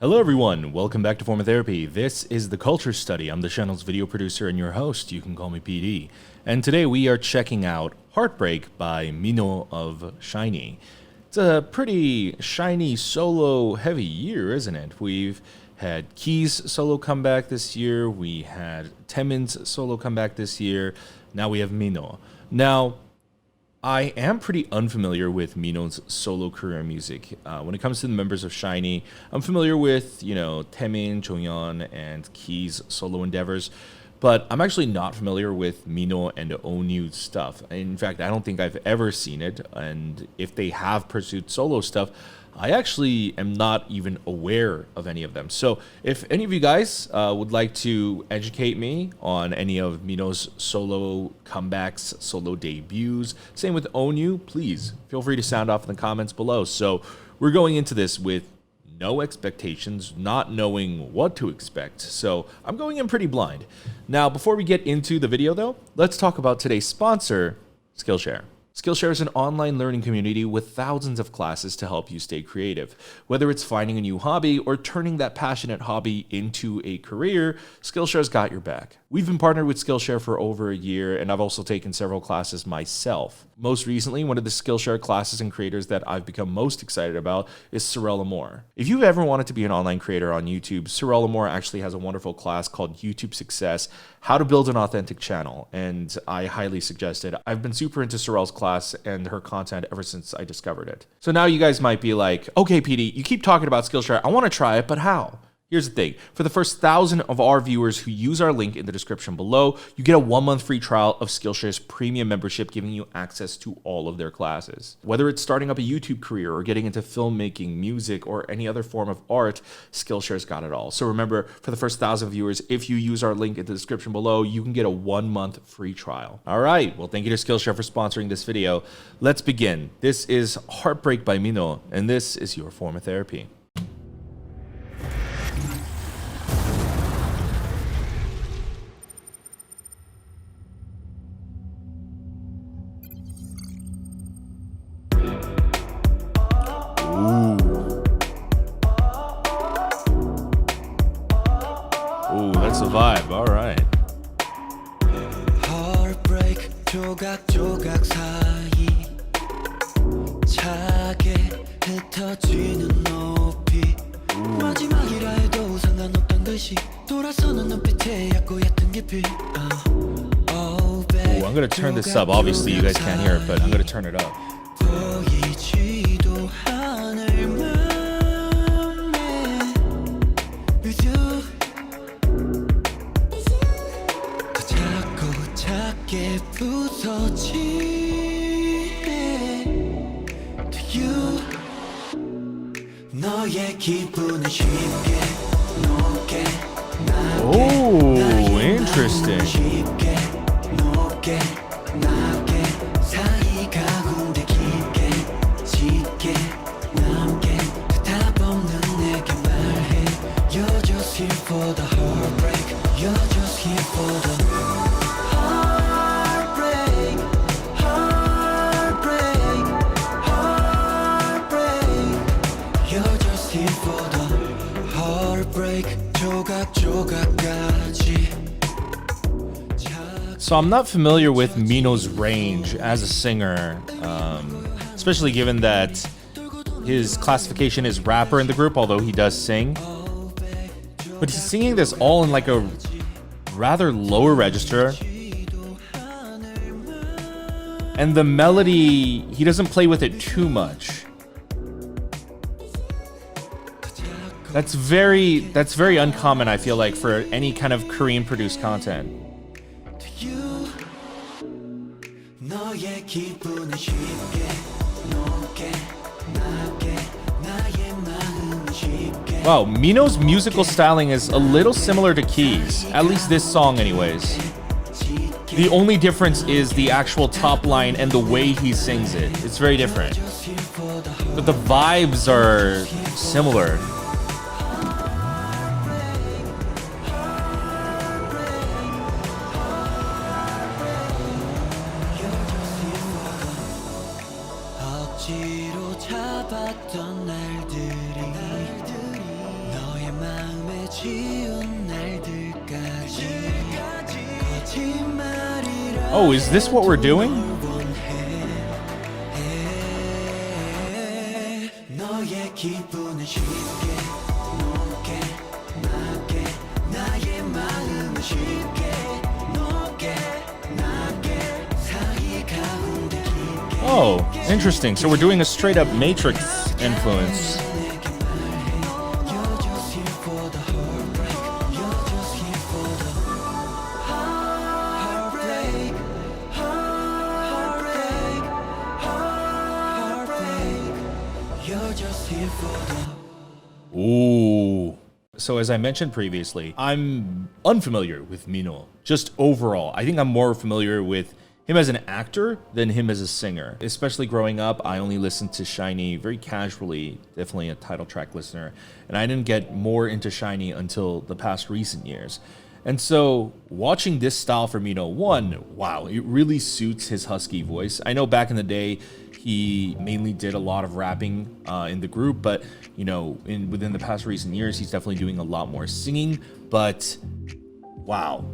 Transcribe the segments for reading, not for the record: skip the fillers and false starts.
Hello everyone, welcome back to Form of Therapy. This is the Culture Study. I'm the channel's video producer and your host. You can call me PD. And today we are checking out Heartbreak by MINHO of SHINee. It's a pretty SHINee solo heavy year, isn't it? We've had Key's solo comeback this year, we had Taemin's solo comeback this year, now we have MINHO. Now, I am pretty unfamiliar with MINHO's solo career music. When it comes to the members of SHINee, I'm familiar with, Taemin, Jonghyun, and Key's solo endeavors, but I'm actually not familiar with MINHO and Onew's stuff. In fact, I don't think I've ever seen it, and if they have pursued solo stuff, I actually am not even aware of any of them. So if any of you guys would like to educate me on any of MINHO's solo comebacks, solo debuts, same with Onew, please feel free to sound off in the comments below. So we're going into this with no expectations, not knowing what to expect. So I'm going in pretty blind. Now, before we get into the video though, let's talk about today's sponsor, Skillshare. Skillshare is an online learning community with thousands of classes to help you stay creative. Whether it's finding a new hobby or turning that passionate hobby into a career, Skillshare's got your back. We've been partnered with Skillshare for over a year, and I've also taken several classes myself. Most recently, one of the Skillshare classes and creators that I've become most excited about is Sorella Moore. If you've ever wanted to be an online creator on YouTube, Sorella Moore actually has a wonderful class called YouTube Success, How to Build an Authentic Channel, and I highly suggest it. I've been super into Sorella's class and her content ever since I discovered it. So now you guys might be like, okay, PD, you keep talking about Skillshare. I want to try it, but how? Here's the thing. For the first 1,000 of our viewers who use our link in the description below, you get a 1-month free trial of Skillshare's premium membership, giving you access to all of their classes. Whether it's starting up a YouTube career or getting into filmmaking, music, or any other form of art, Skillshare's got it all. So remember, for the first 1,000 viewers, if you use our link in the description below, you can get a 1-month free trial. All right, well, thank you to Skillshare for sponsoring this video. Let's begin. This is Heartbreak by MINHO, and this is your form of therapy. Ooh, that's a vibe. All right. Heartbreak 조각조각 사이 차게 흩어지는 높이 마지막이라 해도 상관없던 듯이 돌아서는 눈빛에 얕고 얕은 깊이 Oh babe Ooh, I'm gonna turn this up. Obviously you guys can't hear it, but I'm gonna turn it up. 보이지도 않을 맘에 With you 더 작고 작게 부서지네 To you 너의 기분을 쉽게 녹게 Oh, interesting. 쉽게 녹게 나게 사이가 군데 깊게 짙게 남게 대답 없는 내게 말해 You're just here for the heartbreak You're just here for the heartbreak Heartbreak Heartbreak You're just here for the heartbreak 조각조각까지 So I'm not familiar with MINHO's range as a singer, especially given that his classification is rapper in the group, although he does sing. But he's singing this all in like a rather lower register. And the melody, he doesn't play with it too much. That's very uncommon, I feel like, for any kind of Korean produced content. 너의 기분을 쉽게 녹게 나게 나의 마음을 쉽게 Wow, MINHO's musical styling is a little similar to Key's, at least this song anyways. The only difference is the actual top line and the way he sings it. It's very different. But the vibes are similar. 억지로 잡았던 날들이 지운 날들까지 거짓말이라 Oh, is this what we're doing? 너의 기분은 쉽게 녹게 낮게 나의 마음은 쉽게 녹게 낮게 사이 가운데 깊게 Oh, interesting. So we're doing a straight up Matrix influence. 내게 말해 You're just here for the heartbreak You're just here for the heartbreak heartbreak heartbreak You're just here for the Ooh. So as I mentioned previously, I'm unfamiliar with Minho. Just overall, I think I'm more familiar with him as an actor than him as a singer. Especially growing up, I only listened to SHINee very casually, definitely a title track listener, and I didn't get more into SHINee until the past recent years. And so watching this style from Minho, one, wow, it really suits his husky voice. I know back in the day, he mainly did a lot of rapping in the group, but you know, within the past recent years, he's definitely doing a lot more singing. But wow,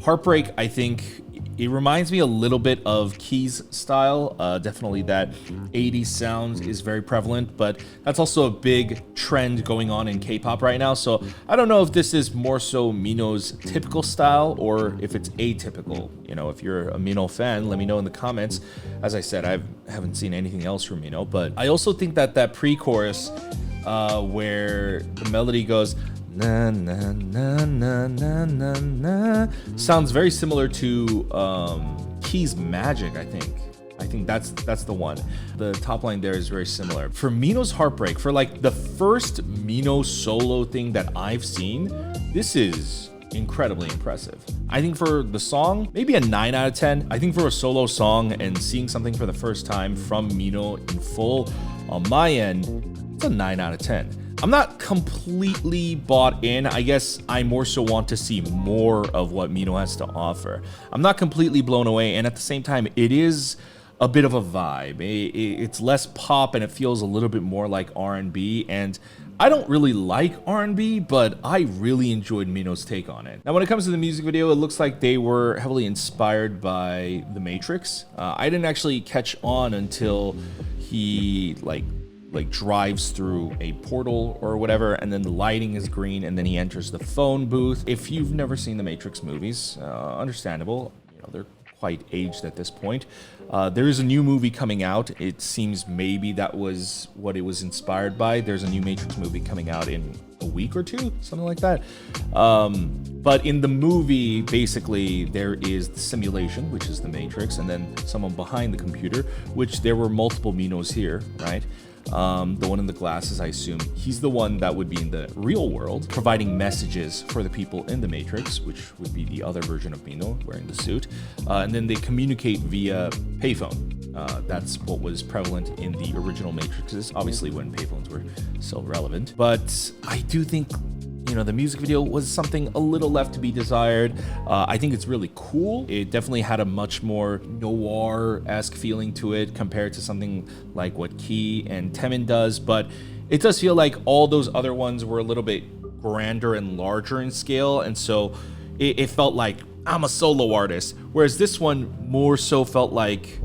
Heartbreak, I think it reminds me a little bit of Key's style. Definitely that 80s sound is very prevalent, but that's also a big trend going on in K-pop right now. So I don't know if this is more so Minho's typical style or if it's atypical. You know, if you're a Minho fan, let me know in the comments. As I said, I haven't seen anything else from Minho, but I also think that pre-chorus where the melody goes na na na na na na na sounds very similar to Key's Magic. I think that's the one. The top line there is very similar. For Minho's Heartbreak, for like the first Minho solo thing that I've seen, this is incredibly impressive. I think for the song, maybe a 9 out of 10. I think for a solo song and seeing something for the first time from Minho in full, on my end, it's a 9 out of 10. I'm not completely bought in. I guess I more so want to see more of what Minho has to offer. I'm not completely blown away, and at the same time, it is a bit of a vibe. It's less pop, and it feels a little bit more like R&B, and I don't really like R&B, but I really enjoyed Minho's take on it. Now, when it comes to the music video, it looks like they were heavily inspired by The Matrix. I didn't actually catch on until he like drives through a portal or whatever, and then the lighting is green, and then he enters the phone booth. If you've never seen the Matrix movies, understandable. You know, they're quite aged at this point. There is a new movie coming out. It seems maybe that was what it was inspired by. There's a new Matrix movie coming out in a week or two, something like that. But in the movie, basically, there is the simulation, which is the Matrix, and then someone behind the computer, which there were multiple Minhos here, right? The one in the glasses, I assume, he's the one that would be in the real world, providing messages for the people in the Matrix, which would be the other version of Minho wearing the suit. And then they communicate via payphone. That's what was prevalent in the original Matrixes, obviously when payphones were still relevant. But I do think, you know, the music video was something a little left to be desired. I think it's really cool. It definitely had a much more noir-esque feeling to it compared to something like what Key and Taemin does, but it does feel like all those other ones were a little bit grander and larger in scale, and so it felt like I'm a solo artist, whereas this one more so felt like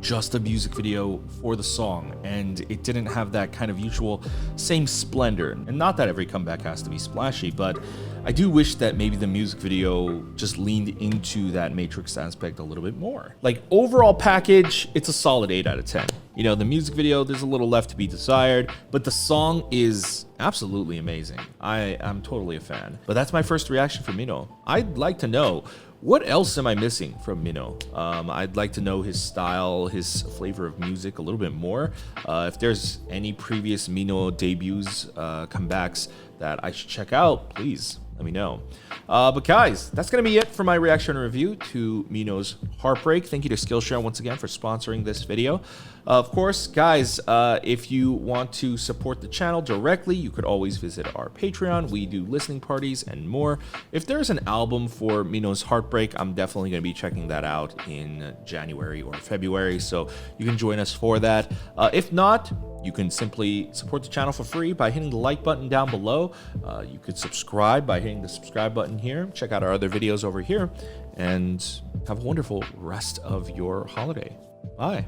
just a music video for the song, and it didn't have that kind of usual same splendor. And not that every comeback has to be splashy, but I do wish that maybe the music video just leaned into that Matrix aspect a little bit more. Like, overall package, it's a solid 8 out of 10. You know, the music video, there's a little left to be desired, but the song is absolutely amazing. I'm totally a fan. But that's my first reaction from Minho. I'd like to know, what else am I missing from Minho? I'd like to know his style, his flavor of music a little bit more. If there's any previous Minho debuts, comebacks that I should check out, please let me know. But guys, that's going to be it for my reaction and review to Minho's Heartbreak. Thank you to Skillshare once again for sponsoring this video. Of course, guys, if you want to support the channel directly, you could always visit our Patreon. We do listening parties and more. If there's an album for Minho's Heartbreak, I'm definitely going to be checking that out in January or February, so you can join us for that. If not, You can simply support the channel for free by hitting the like button down below. You could subscribe by hitting the subscribe button here. Check out our other videos over here, and have a wonderful rest of your holiday. Bye.